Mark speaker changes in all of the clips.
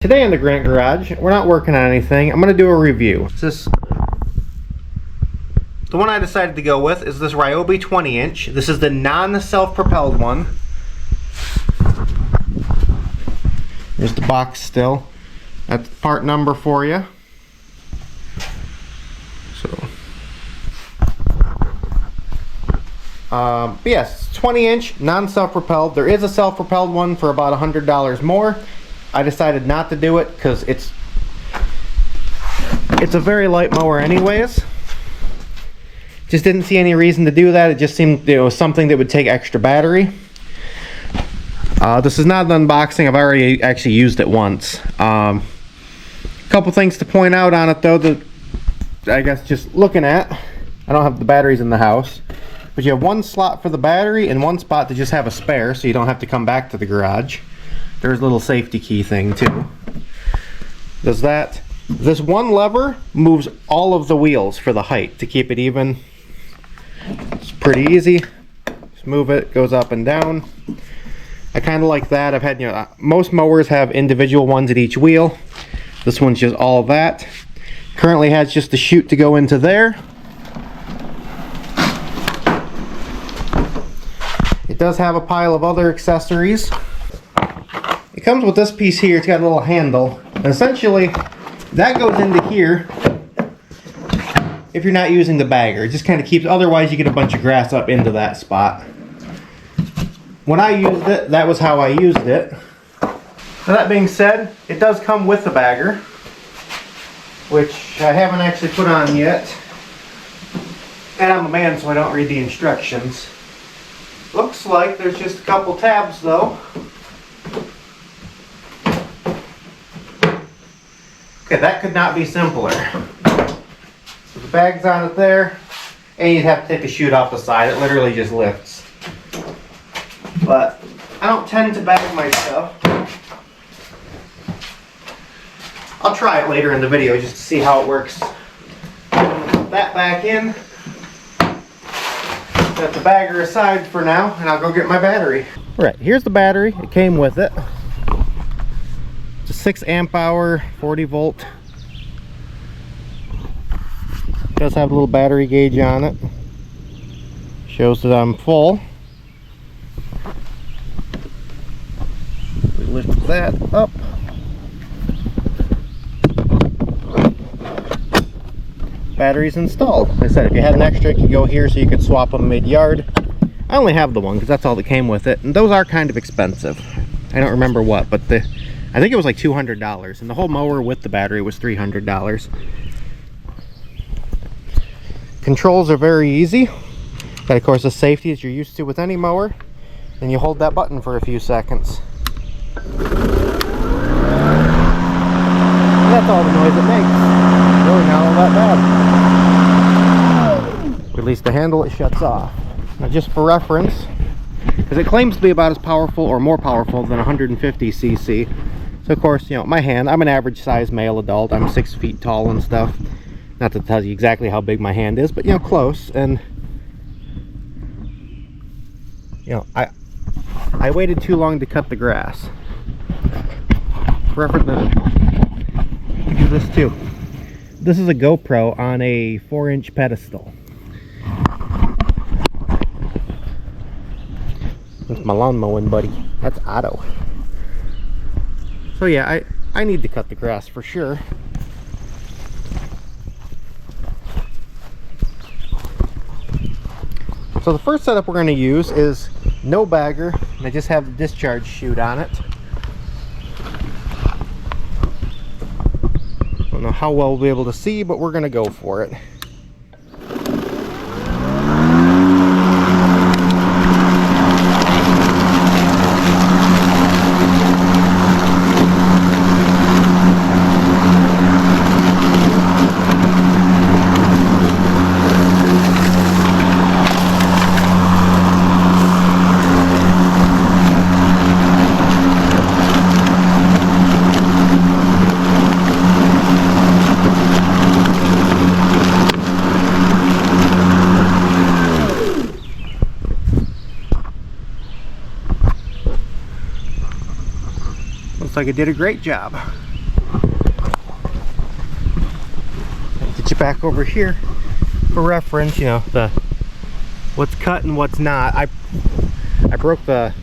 Speaker 1: Today in the Grant Garage, we're not working on anything. I'm going to do a review. The one I decided to go with is this Ryobi 20-inch. This is the non-self-propelled one. There's the box still. That's part number for you. But yes, 20-inch, non-self-propelled. There is a self-propelled one for about $100 more. I decided not to do it because it's a very light mower anyways. Just didn't see any reason to do that. It just seemed, something that would take extra battery. This is not an unboxing. I've already actually used it once. A couple things to point out on it though, that I guess just looking at, I don't have the batteries in the house, but you have one slot for the battery and one spot to just have a spare so you don't have to come back to the garage. There's a little safety key thing too. This one lever moves all of the wheels for the height to keep it even. It's pretty easy. Just move it, goes up and down. I kind of like that. I've had, most mowers have individual ones at each wheel. This one's just all that. Currently has just a chute to go into there. It does have a pile of other accessories. It comes with this piece here. It's got a little handle, and essentially that goes into here if you're not using the bagger. It just kind of keeps, otherwise you get a bunch of grass up into that spot. When I used it, that was how I used it. Now that being said, it does come with the bagger, which I haven't actually put on yet. And I'm a man, so I don't read the instructions. Looks like there's just a couple tabs though. Okay, that could not be simpler. So the bag's on it there, and you'd have to take the chute off the side. It literally just lifts. But I don't tend to bag my stuff. I'll try it later in the video just to see how it works. Put that back in. Set the bagger aside for now, and I'll go get my battery. Alright, here's the battery. It came with it. 6 amp hour, 40 volt. It does have a little battery gauge on it. Shows that I'm full. We lift that up. Battery's installed. Like I said, if you had an extra, you could go here so you could swap them mid-yard. I only have the one because that's all that came with it, and those are kind of expensive. I don't remember what, but I think it was like $200, and the whole mower with the battery was $300. Controls are very easy. But of course the safety as you're used to with any mower. Then you hold that button for a few seconds. And that's all the noise it makes. Really not all that bad. Release the handle, it shuts off. Now just for reference, because it claims to be about as powerful or more powerful than 150cc. So of course, my hand, I'm an average size male adult. I'm 6 feet tall and stuff. Not to tell you exactly how big my hand is, but close. And I waited too long to cut the grass. For reference, do this too. This is a GoPro on a 4-inch pedestal. That's my lawn mowing buddy. That's Otto. So yeah, I need to cut the grass for sure. So the first setup we're going to use is no bagger, and I just have the discharge chute on it. I don't know how well we'll be able to see, but we're going to go for it. Looks like it did a great job. get you back over here for reference. You know, the what's cut and what's not. I broke the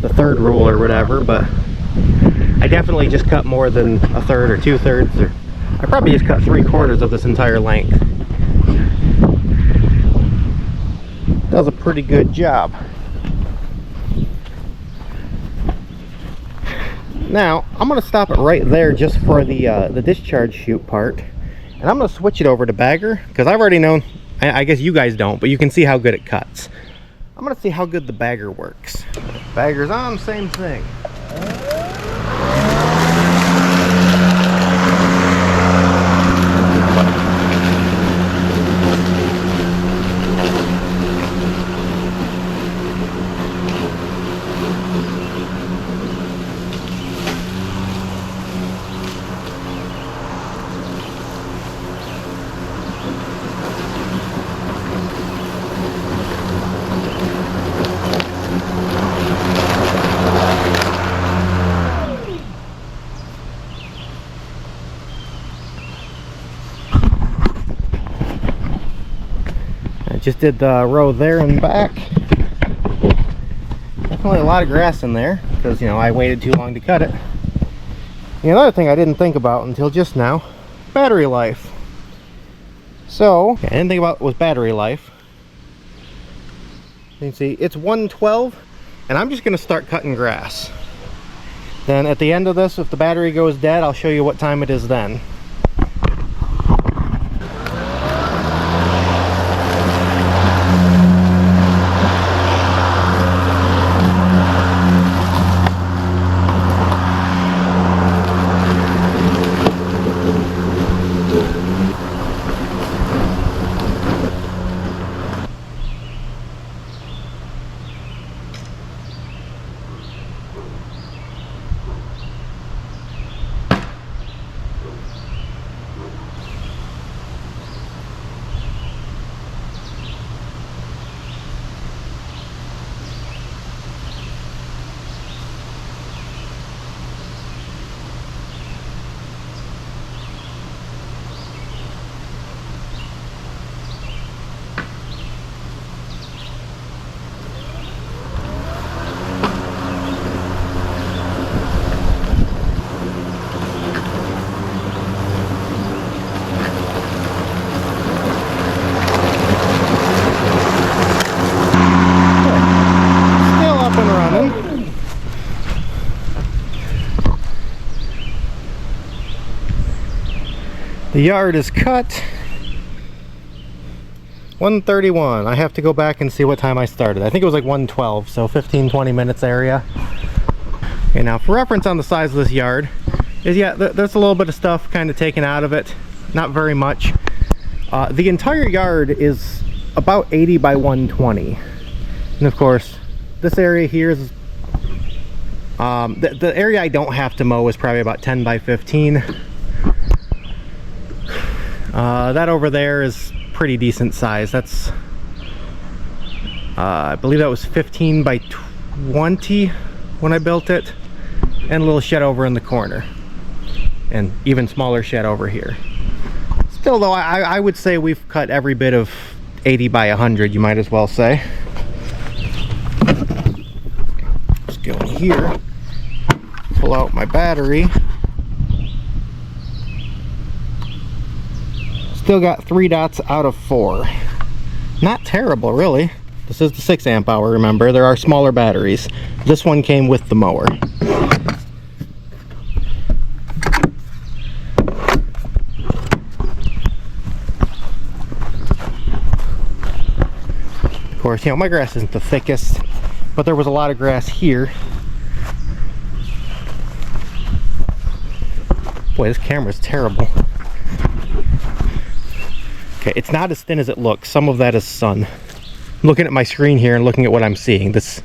Speaker 1: third rule or whatever, but I definitely just cut more than a third or 2/3, or I probably just cut 3/4 of this entire length. Does a pretty good job. Now I'm going to stop it right there just for the discharge chute part, and I'm going to switch it over to bagger because I've already known. I guess you guys don't, but you can see how good it cuts. I'm going to see how good the bagger works. Bagger's on, same thing. Just did the row there and back. Definitely a lot of grass in there because, you know, I waited too long to cut it. The other thing I didn't think about until just now, battery life. So, I didn't think about was battery life. You can see it's 112, and I'm just going to start cutting grass. Then at the end of this, if the battery goes dead, I'll show you what time it is then. The yard is cut. 1:31. I have to go back and see what time I started. I think it was like 1:12, so 15-20 minutes area. Okay, now for reference on the size of this yard is, yeah, there's a little bit of stuff kind of taken out of it. Not very much. The entire yard is about 80 by 120. And of course, this area here is the area I don't have to mow is probably about 10 by 15. That over there is pretty decent size. That's I believe that was 15 by 20 when I built it, and a little shed over in the corner, and even smaller shed over here. Still though, I would say we've cut every bit of 80 by 100, you might as well say. Let's go in here, pull out my battery. Still got 3 dots out of 4. Not terrible, really. This is the 6 amp hour, remember. There are smaller batteries. This one came with the mower. Of course, you know, my grass isn't the thickest, but there was a lot of grass here. Boy, this camera's terrible. Okay, it's not as thin as it looks. Some of that is sun. I'm looking at my screen here and looking at what I'm seeing. It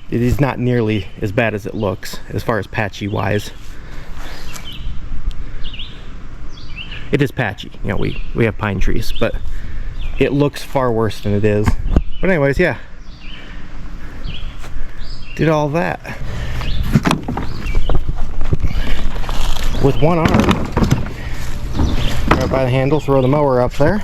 Speaker 1: is not nearly as bad as it looks as far as patchy wise. It is patchy. You know, we have pine trees, but it looks far worse than it is. But anyways, yeah. Did all that with one arm. Grab by the handle, throw the mower up there.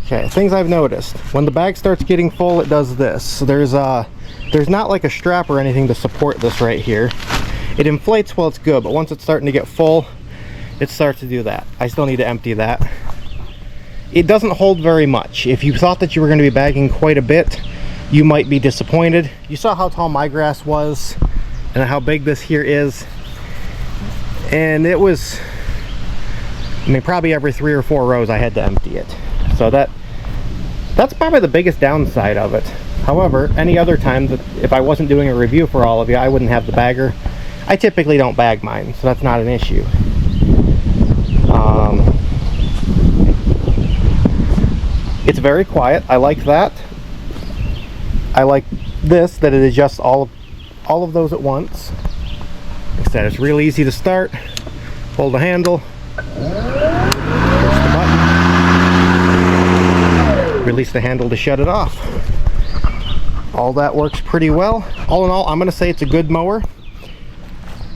Speaker 1: Okay, things I've noticed. When the bag starts getting full, it does this. So there's not like a strap or anything to support this right here. It inflates while it's good, but once it's starting to get full, it starts to do that. I still need to empty that. It doesn't hold very much. If you thought that you were going to be bagging quite a bit, you might be disappointed. You saw how tall my grass was and how big this here is. And it was, I mean, probably every 3 or 4 rows I had to empty it. So that's probably the biggest downside of it. However, any other time that if I wasn't doing a review for all of you, I wouldn't have the bagger. I typically don't bag mine, so that's not an issue. It's very quiet. I like that. I like this, that it adjusts all of those at once. Like I said, it's real easy to start. Hold the handle, push the button, release the handle to shut it off. All that works pretty well. All in all, I'm going to say it's a good mower.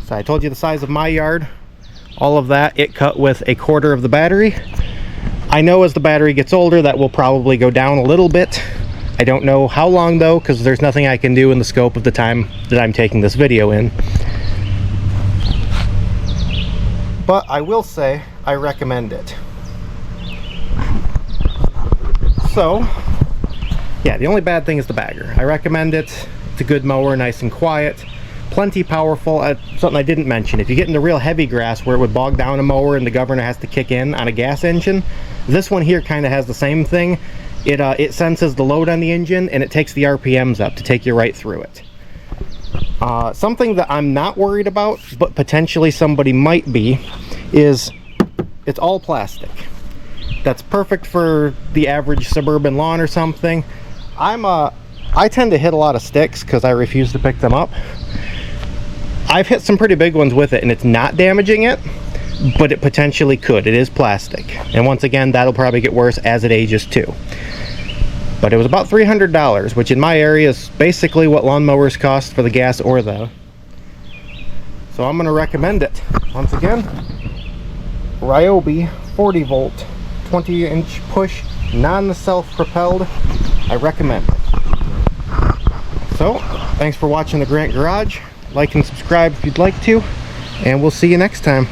Speaker 1: So I told you the size of my yard. All of that, it cut with 1/4 of the battery. I know as the battery gets older, that will probably go down a little bit. I don't know how long though, because there's nothing I can do in the scope of the time that I'm taking this video in. But I will say, I recommend it. So, yeah, the only bad thing is the bagger. I recommend it. It's a good mower, nice and quiet. Plenty powerful. Something I didn't mention, if you get into real heavy grass where it would bog down a mower and the governor has to kick in on a gas engine, this one here kind of has the same thing. It senses the load on the engine and it takes the RPMs up to take you right through it. Something that I'm not worried about, but potentially somebody might be, is it's all plastic. That's perfect for the average suburban lawn or something. I tend to hit a lot of sticks because I refuse to pick them up. I've hit some pretty big ones with it and it's not damaging it, but it potentially could. It is plastic. And once again, that'll probably get worse as it ages too. But it was about $300, which in my area is basically what lawnmowers cost for the gas or the. So I'm going to recommend it. Once again, Ryobi 40 volt, 20-inch push, non-self-propelled. I recommend it. So, thanks for watching the Grant Garage. Like and subscribe if you'd like to, and we'll see you next time.